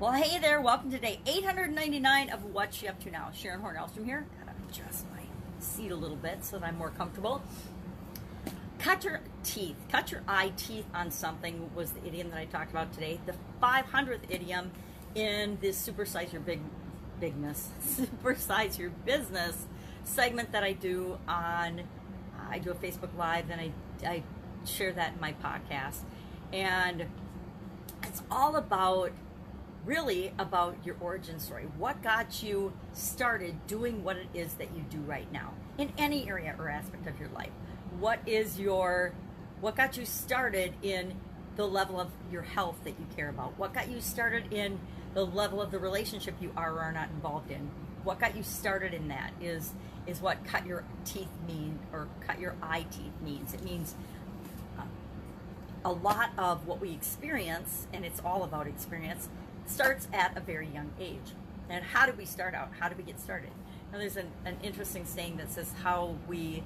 Well, hey there, welcome to day 899 of What's She Up To Now. Sharon Horne-Ellstrom here. Gotta adjust my seat a little bit so that I'm more comfortable. Cut your eye teeth on something was the idiom that I talked about today. The 500th idiom in this Supersize Your Supersize Your Business segment that I do on, I do a Facebook Live, then I share that in my podcast. And it's all about, really about your origin story. What got you started doing what it is that you do right now in any area or aspect of your life? What got you started in the level of your health that you care about? What got you started in the level of the relationship you are or are not involved in? What got you started in that is what cut your teeth mean, or cut your eye teeth means. It means a lot of what we experience, and it's all about experience, starts at a very young age. And how do we start out? How do we get started? Now, there's an interesting saying that says how we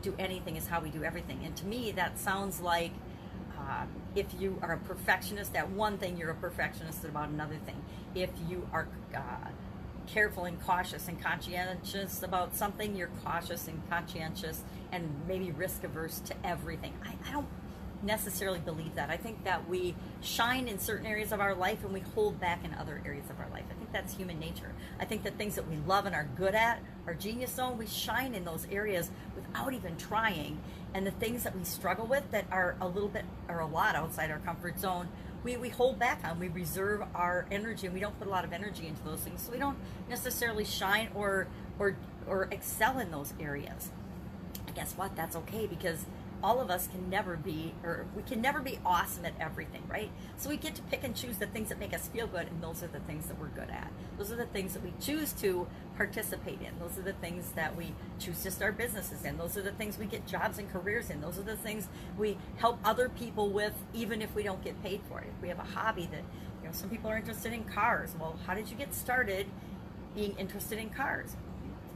do anything is how we do everything. And to me, that sounds like if you are a perfectionist at one thing, you're a perfectionist about another thing. If you are careful and cautious and conscientious about something, you're cautious and conscientious and maybe risk averse to everything. I don't necessarily believe that. I think that we shine in certain areas of our life and we hold back in other areas of our life. I think that's human nature. I think that things that we love and are good at, our genius zone, we shine in those areas without even trying. And the things that we struggle with that are a little bit or a lot outside our comfort zone, we hold back on. We reserve our energy, and we don't put a lot of energy into those things, so we don't necessarily shine or excel in those areas. And guess what? That's okay, because all of us can never be, or we can never be awesome at everything, right? So we get to pick and choose the things that make us feel good, and those are the things that we're good at. Those are the things that we choose to participate in. Those are the things that we choose to start businesses in. Those are the things we get jobs and careers in. Those are the things we help other people with, even if we don't get paid for it. If we have a hobby that, some people are interested in cars. Well, how did you get started being interested in cars?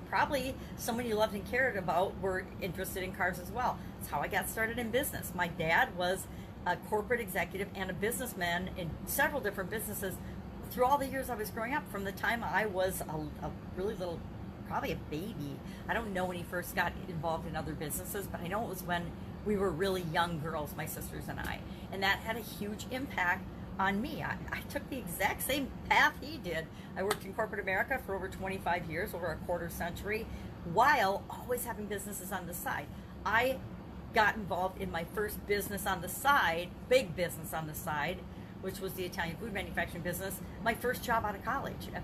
Probably someone you loved and cared about were interested in cars as well. That's how I got started in business. My dad was a corporate executive and a businessman in several different businesses through all the years I was growing up, from the time I was a really little, probably a baby. I don't know when he first got involved in other businesses, but I know it was when we were really young girls, my sisters and I. And that had a huge impact on me. I took the exact same path he did. I worked in corporate America for over 25 years, over a quarter century, while always having businesses on the side. I got involved in my first business on the side, big business on the side, which was the Italian food manufacturing business, my first job out of college. I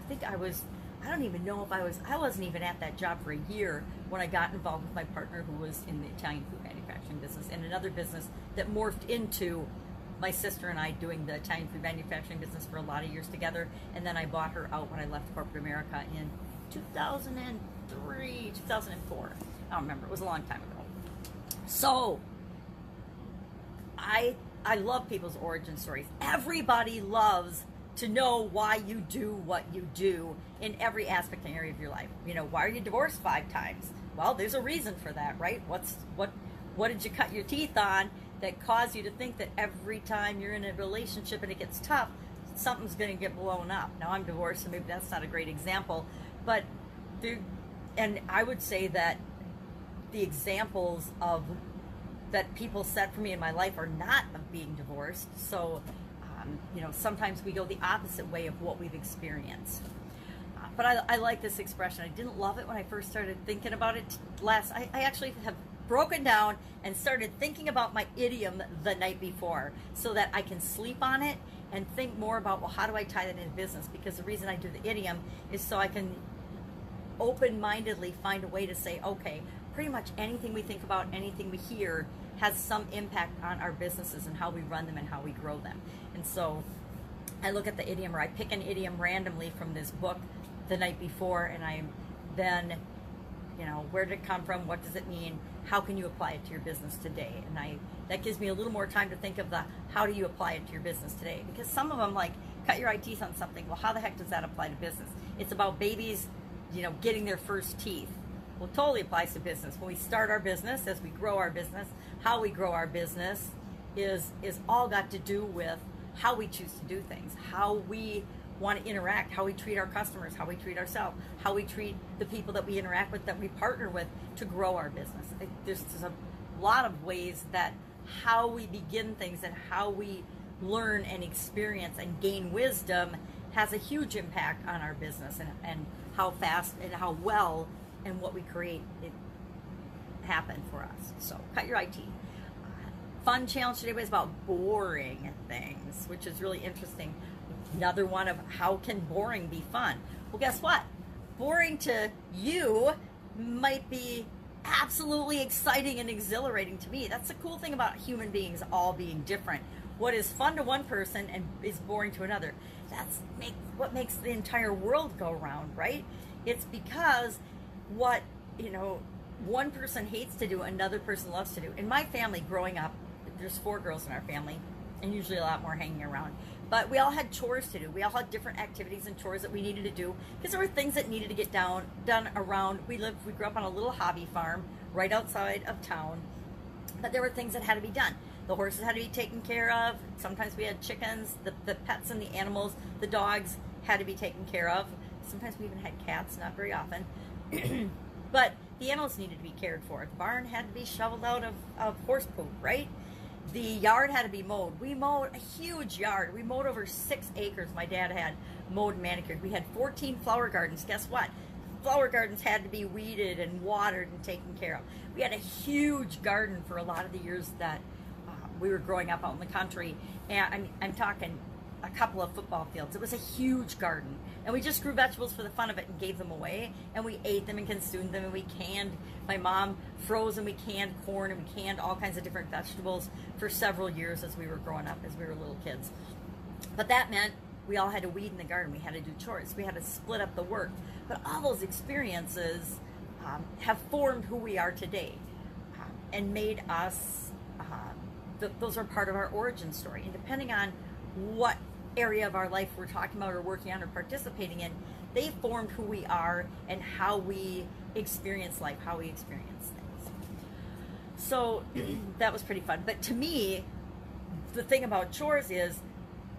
don't even know if I wasn't even at that job for a year when I got involved with my partner, who was in the Italian food manufacturing business, and another business that morphed into my sister and I doing the Italian food manufacturing business for a lot of years together. And then I bought her out when I left corporate America in 2003, 2004. I don't remember. It was a long time ago. So I love people's origin stories. Everybody loves to know why you do what you do in every aspect and area of your life. Why are you divorced 5 times? Well, there's a reason for that, right? What did you cut your teeth on that caused you to think that every time you're in a relationship and it gets tough, something's going to get blown up? Now, I'm divorced, so maybe that's not a great example, but I would say that the examples that people set for me in my life are not of being divorced. So, sometimes we go the opposite way of what we've experienced. But I like this expression. I didn't love it when I first started thinking about it I actually have broken down and started thinking about my idiom the night before so that I can sleep on it and think more about, well, how do I tie that into business? Because the reason I do the idiom is so I can open-mindedly find a way to say, okay, pretty much anything we think about, anything we hear has some impact on our businesses and how we run them and how we grow them. And so I look at the idiom, or I pick an idiom randomly from this book the night before, and I then, where did it come from? What does it mean? How can you apply it to your business today? And that gives me a little more time to think of how do you apply it to your business today? Because some of them, like, cut your eye teeth on something. Well, how the heck does that apply to business? It's about babies, getting their first teeth. Well, it totally applies to business. When we start our business, as we grow our business, how we grow our business is all got to do with how we choose to do things, how we want to interact, how we treat our customers, how we treat ourselves, how we treat the people that we interact with, that we partner with to grow our business. There's a lot of ways that how we begin things and how we learn and experience and gain wisdom has a huge impact on our business, and how fast and how well and what we create it happen for us. So cut your IT. Fun challenge today was about boring things, which is really interesting. Another one of how can boring be fun? Well, guess what? Boring to you might be absolutely exciting and exhilarating to me. That's the cool thing about human beings all being different. What is fun to one person and is boring to another. That's what makes the entire world go round, right? It's because what, one person hates to do, another person loves to do. In my family growing up, there's 4 girls in our family, and usually a lot more hanging around. But we all had chores to do. We all had different activities and chores that we needed to do because there were things that needed to get done around. We grew up on a little hobby farm right outside of town, but there were things that had to be done. The horses had to be taken care of. Sometimes we had chickens, the pets and the animals, the dogs had to be taken care of. Sometimes we even had cats, not very often. But the animals needed to be cared for. The barn had to be shoveled out of horse poop, right? The yard had to be mowed. We mowed a huge yard. We mowed over 6 acres. My dad had mowed and manicured. We had 14 flower gardens. Guess what? Flower gardens had to be weeded and watered and taken care of. We had a huge garden for a lot of the years that we were growing up out in the country. And I'm talking a couple of football fields. It was a huge garden. And we just grew vegetables for the fun of it and gave them away. And we ate them and consumed them. And we canned, my mom froze and we canned corn and we canned all kinds of different vegetables for several years as we were growing up, as we were little kids. But that meant we all had to weed in the garden. We had to do chores. We had to split up the work. But all those experiences have formed who we are today and made us, those are part of our origin story. And depending on what area of our life we're talking about or working on or participating in, they formed who we are and how we experience life, how we experience things. So that was pretty fun. But to me, the thing about chores is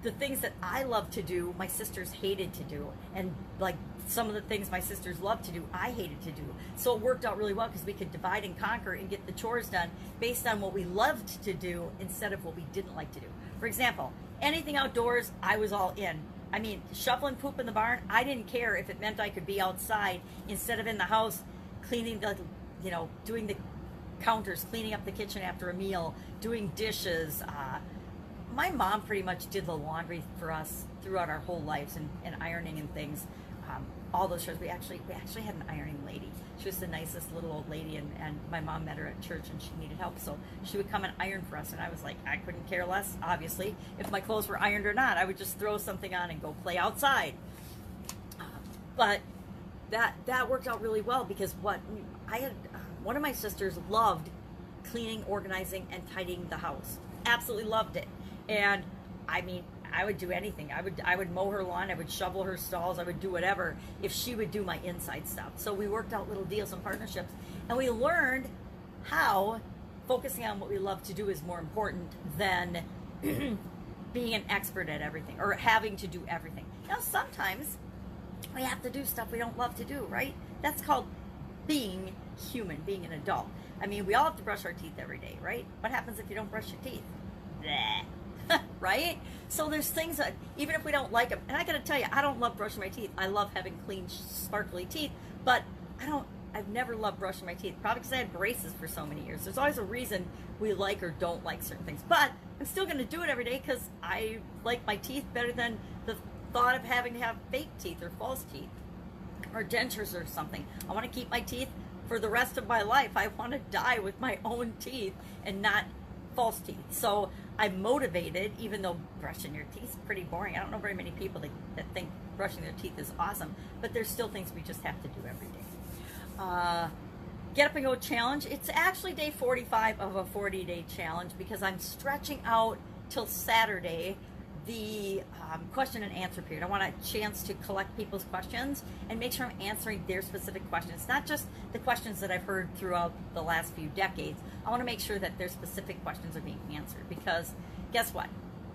the things that I love to do, my sisters hated to do. And like some of the things my sisters loved to do, I hated to do. So it worked out really well because we could divide and conquer and get the chores done based on what we loved to do instead of what we didn't like to do. For example, anything outdoors, I was all in. I mean, shoveling poop in the barn, I didn't care if it meant I could be outside instead of in the house cleaning the, doing the counters, cleaning up the kitchen after a meal, doing dishes. My mom pretty much did the laundry for us throughout our whole lives and ironing and things. All those chores. We actually had an ironing lady. She was the nicest little old lady, and my mom met her at church and she needed help, so she would come and iron for us, and I was like, I couldn't care less, obviously, if my clothes were ironed or not. I would just throw something on and go play outside. But that worked out really well because one of my sisters loved cleaning, organizing, and tidying the house. Absolutely loved it. And I mean, I would do anything. I would mow her lawn, I would shovel her stalls, I would do whatever if she would do my inside stuff. So we worked out little deals and partnerships, and we learned how focusing on what we love to do is more important than being an expert at everything or having to do everything. Now, sometimes we have to do stuff we don't love to do, right? That's called being human, being an adult. I mean, we all have to brush our teeth every day, right? What happens if you don't brush your teeth? Bleh. Right? So there's things that, even if we don't like them, and I gotta tell you, I don't love brushing my teeth. I love having clean, sparkly teeth, but I've never loved brushing my teeth, probably because I had braces for so many years. There's always a reason we like or don't like certain things, but I'm still gonna do it every day because I like my teeth better than the thought of having to have fake teeth or false teeth or dentures or something. I want to keep my teeth for the rest of my life. I want to die with my own teeth and not false teeth. So I'm motivated, even though brushing your teeth is pretty boring. I don't know very many people that think brushing their teeth is awesome, but there's still things we just have to do every day. Get Up and Go challenge. It's actually day 45 of a 40-day challenge because I'm stretching out till Saturday the question and answer period. I want a chance to collect people's questions and make sure I'm answering their specific questions, not just the questions that I've heard throughout the last few decades. I want to make sure that their specific questions are being answered because guess what?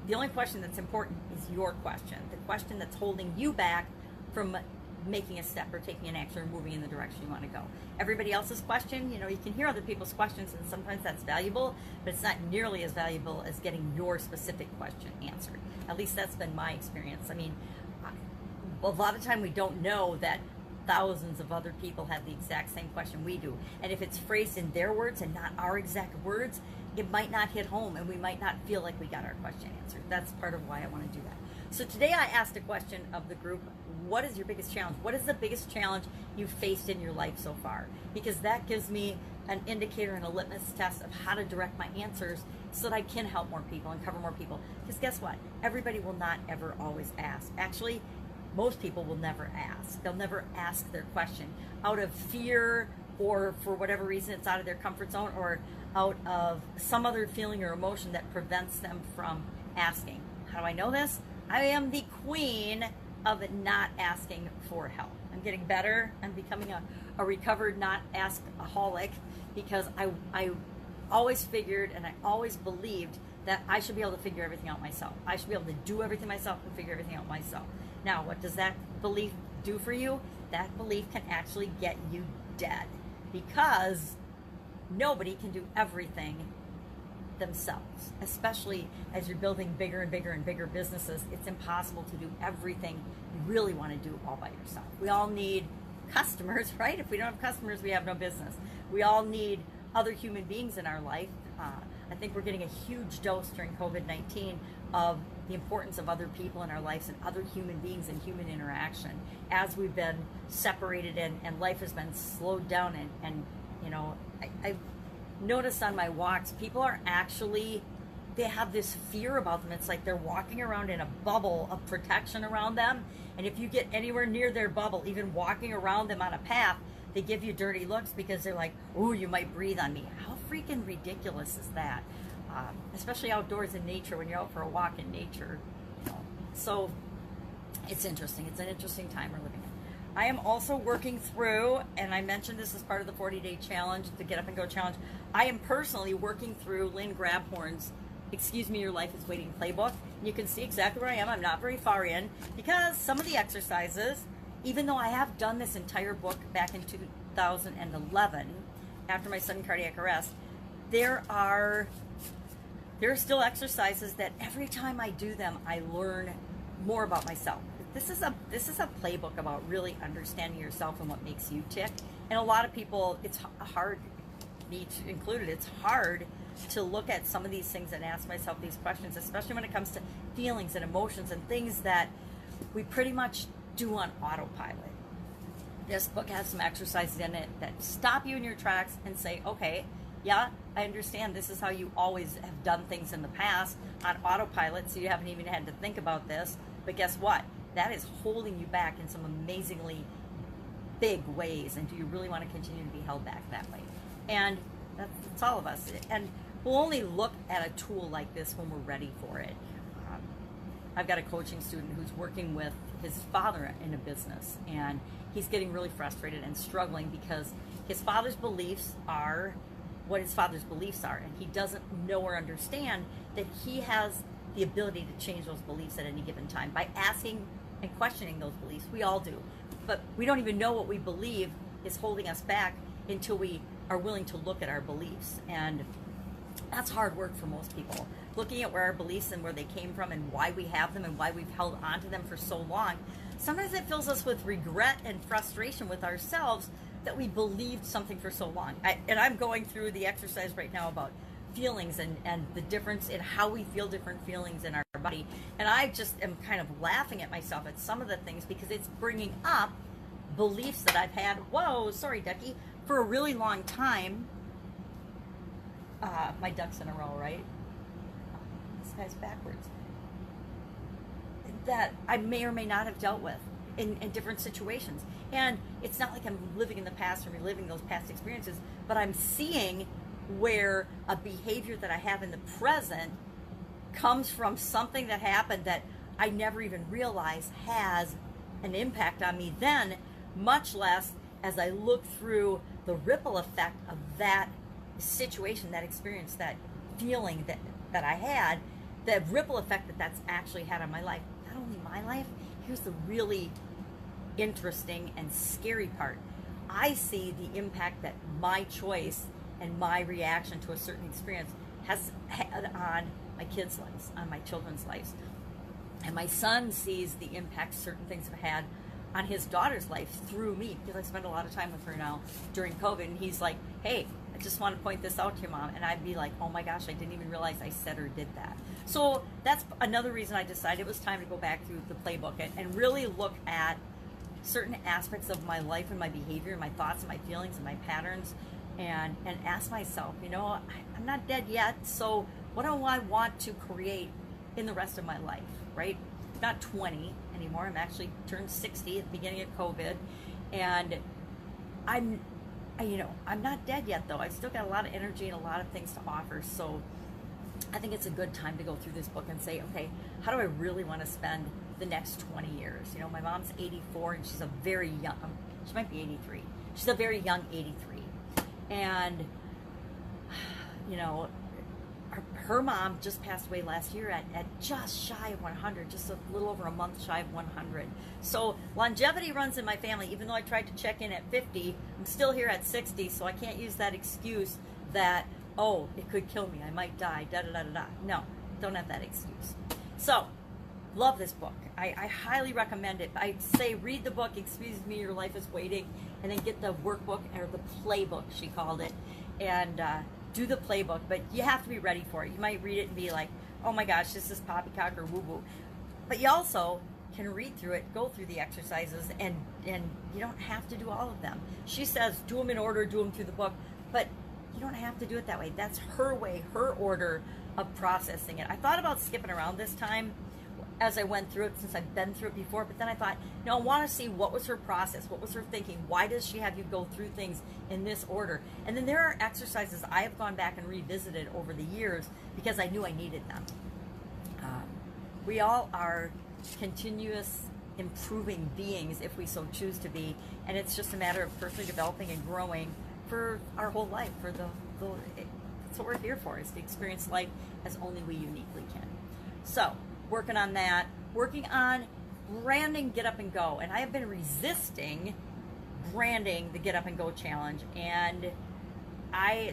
The only question that's important is your question, the question that's holding you back from making a step or taking an action or moving in the direction you want to go. Everybody else's question, you know, you can hear other people's questions, and sometimes that's valuable, but it's not nearly as valuable as getting your specific question answered. At least that's been my experience. I mean, a lot of time we don't know that thousands of other people have the exact same question we do. And if it's phrased in their words and not our exact words, it might not hit home, and we might not feel like we got our question answered. That's part of why I want to do that. So today I asked a question of the group: what is your biggest challenge? What is the biggest challenge you've faced in your life so far? Because that gives me an indicator and a litmus test of how to direct my answers so that I can help more people and cover more people. Because guess what? Everybody will not ever always ask. Actually, most people will never ask. They'll never ask their question out of fear, or for whatever reason it's out of their comfort zone, or out of some other feeling or emotion that prevents them from asking. How do I know this? I am the queen of not asking for help. I'm getting better. I'm becoming a recovered not ask-aholic, because I always figured and I always believed that I should be able to figure everything out myself. I should be able to do everything myself and figure everything out myself. Now, what does that belief do for you? That belief can actually get you dead, because nobody can do everything themselves, especially as you're building bigger and bigger and bigger businesses. It's impossible to do everything you really want to do all by yourself. We all need customers, right? If we don't have customers, we have no business. We all need other human beings in our life. I think we're getting a huge dose during COVID-19 of the importance of other people in our lives and other human beings and human interaction, as we've been separated and life has been slowed down. And you know, I've noticed on my walks, people are actually, they have this fear about them. It's like they're walking around in a bubble of protection around them, and if you get anywhere near their bubble, even walking around them on a path, they give you dirty looks because they're like, "Ooh, you might breathe on me." How freaking ridiculous is that? Especially outdoors in nature, when you're out for a walk in nature. You know. So it's interesting. It's an interesting time we're living in. I am also working through, and I mentioned this as part of the 40-day challenge, the Get Up and Go challenge. I am personally working through Lynn Grabhorn's Excuse Me, Your Life is Waiting playbook. You can see exactly where I am. I'm not very far in, because some of the exercises, even though I have done this entire book back in 2011, after my sudden cardiac arrest, there are still exercises that every time I do them, I learn more about myself. This is a playbook about really understanding yourself and what makes you tick. And a lot of people, it's hard, me included, it's hard to look at some of these things and ask myself these questions, especially when it comes to feelings and emotions and things that we pretty much do on autopilot. This book has some exercises in it that stop you in your tracks and say, okay, yeah, I understand this is how you always have done things in the past, on autopilot, so you haven't even had to think about this. But guess what? That is holding you back in some amazingly big ways. And do you really want to continue to be held back that way? And that's all of us. And we'll only look at a tool like this when we're ready for it. I've got a coaching student who's working with his father in a business, and he's getting really frustrated and struggling because his father's beliefs are what his father's beliefs are, and he doesn't know or understand that he has the ability to change those beliefs at any given time by asking and questioning those beliefs. We all do, but we don't even know what we believe is holding us back until we are willing to look at our beliefs. And that's hard work for most people, looking at where our beliefs and where they came from and why we have them and why we've held on to them for so long. Sometimes it fills us with regret and frustration with ourselves that we believed something for so long. And I'm going through the exercise right now about feelings and the difference in how we feel different feelings in our body. And I just am kind of laughing at myself at some of the things, because it's bringing up beliefs that I've had, whoa, sorry, Ducky, for a really long time. My ducks in a row, right? This guy's backwards. That I may or may not have dealt with in different situations. And it's not like I'm living in the past or reliving those past experiences, but I'm seeing where a behavior that I have in the present comes from something that happened that I never even realized has an impact on me then, much less as I look through the ripple effect of that situation, that experience, that feeling that I had, the ripple effect that that's actually had on my life. Not only my life, here's the really interesting and scary part. I see the impact that my choice and my reaction to a certain experience has had on my kids' lives, on my children's lives. And my son sees the impact certain things have had on his daughter's life through me, because I spend a lot of time with her now during COVID, and he's like, hey, I just want to point this out to you, Mom. And I'd be like, oh my gosh, I didn't even realize I said or did that. So that's another reason I decided it was time to go back through the playbook and really look at certain aspects of my life and my behavior and my thoughts and my feelings and my patterns, and ask myself, I'm not dead yet, so what do I want to create in the rest of my life, right? I'm not 20 anymore. I'm actually turned 60 at the beginning of COVID, and I'm not dead yet, though. I've still got a lot of energy and a lot of things to offer, so I think it's a good time to go through this book and say, okay, how do I really want to spend the next 20 years? My mom's 84, and she's a very young, she might be 83. She's a very young 83. And, her mom just passed away last year at just shy of 100, just a little over a month shy of 100. So longevity runs in my family. Even though I tried to check in at 50, I'm still here at 60, so I can't use that excuse that, oh, it could kill me, I might die, da-da-da-da-da. No, don't have that excuse. So, love this book. I highly recommend it. I say read the book, Excuse Me, Your Life is Waiting, and then get the workbook, or the playbook, she called it, and do the playbook. But you have to be ready for it. You might read it and be like, oh my gosh, this is poppycock or woo-woo. But you also can read through it, go through the exercises, and you don't have to do all of them. She says do them in order, do them through the book, but you don't have to do it that way. That's her way, her order of processing it. I thought about skipping around this time as I went through it, since I've been through it before, but then I thought, I want to see what was her process, what was her thinking, why does she have you go through things in this order? And then there are exercises I have gone back and revisited over the years because I knew I needed them. We all are continuous improving beings if we so choose to be, and it's just a matter of personally developing and growing for our whole life. That's what we're here for, is to experience life as only we uniquely can. So, working on that, working on branding Get Up and Go. And I have been resisting branding the Get Up and Go challenge. And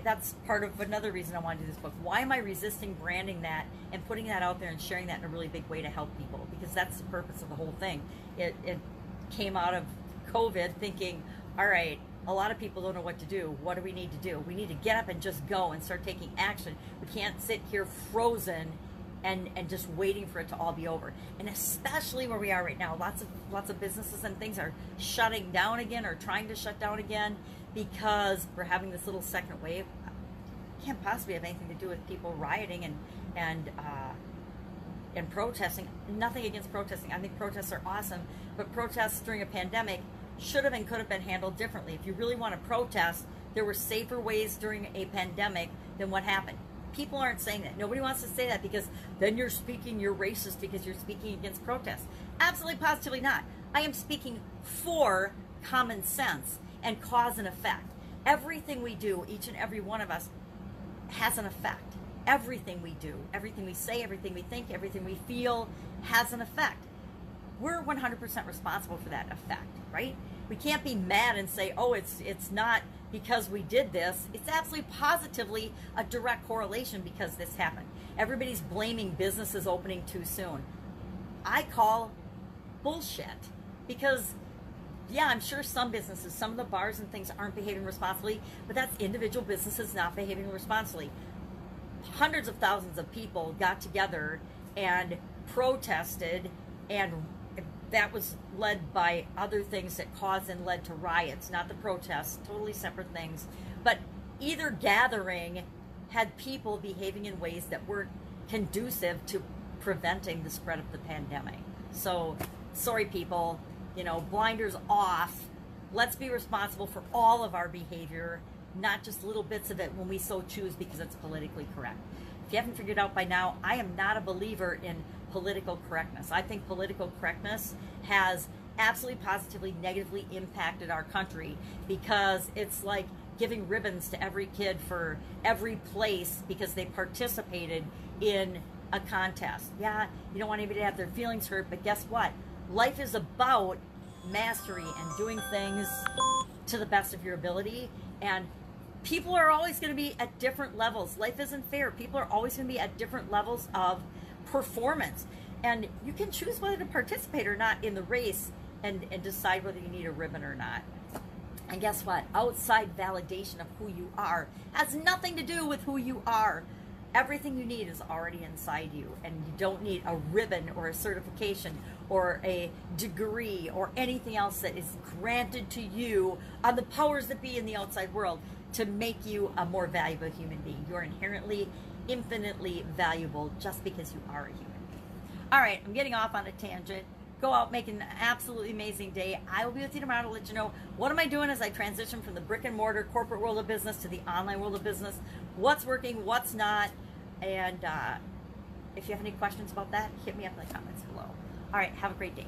that's part of another reason I want to do this book. Why am I resisting branding that and putting that out there and sharing that in a really big way to help people? Because that's the purpose of the whole thing. It came out of COVID thinking, all right, a lot of people don't know what to do. What do we need to do? We need to get up and just go and start taking action. We can't sit here frozen and just waiting for it to all be over. And especially where we are right now, lots of businesses and things are shutting down again, or trying to shut down again, because we're having this little second wave. It can't possibly have anything to do with people rioting and protesting. Nothing against protesting. I think protests are awesome, but protests during a pandemic should have and could have been handled differently. If you really want to protest, there were safer ways during a pandemic than what happened. People aren't saying that. Nobody wants to say that, because then you're racist because you're speaking against protests. Absolutely, positively not. I am speaking for common sense and cause and effect. Everything we do, each and every one of us, has an effect. Everything we do, everything we say, everything we think, everything we feel has an effect. We're 100% responsible for that effect, right? We can't be mad and say, oh, it's not because we did this. It's absolutely positively a direct correlation because this happened. Everybody's blaming businesses opening too soon. I call bullshit, because yeah, I'm sure some businesses, some of the bars and things aren't behaving responsibly, but that's individual businesses not behaving responsibly. Hundreds of thousands of people got together and protested, and that was led by other things that caused and led to riots, not the protests, totally separate things. But either gathering had people behaving in ways that weren't conducive to preventing the spread of the pandemic. So, sorry people, blinders off. Let's be responsible for all of our behavior, not just little bits of it when we so choose because it's politically correct. If you haven't figured out by now, I am not a believer in political correctness. I think political correctness has absolutely positively negatively impacted our country, because it's like giving ribbons to every kid for every place because they participated in a contest. Yeah, you don't want anybody to have their feelings hurt, but guess what? Life is about mastery and doing things to the best of your ability. And people are always going to be at different levels. Life isn't fair. People are always going to be at different levels of performance. And you can choose whether to participate or not in the race and decide whether you need a ribbon or not. And guess what? Outside validation of who you are has nothing to do with who you are. Everything you need is already inside you, and you don't need a ribbon or a certification or a degree or anything else that is granted to you on the powers that be in the outside world to make you a more valuable human being. You're inherently, infinitely valuable just because you are a human being. All right, I'm getting off on a tangent. Go out, make an absolutely amazing day. I will be with you tomorrow to let you know what am I doing as I transition from the brick and mortar corporate world of business to the online world of business. What's working, what's not. And if you have any questions about that, hit me up in the comments below. All right, have a great day.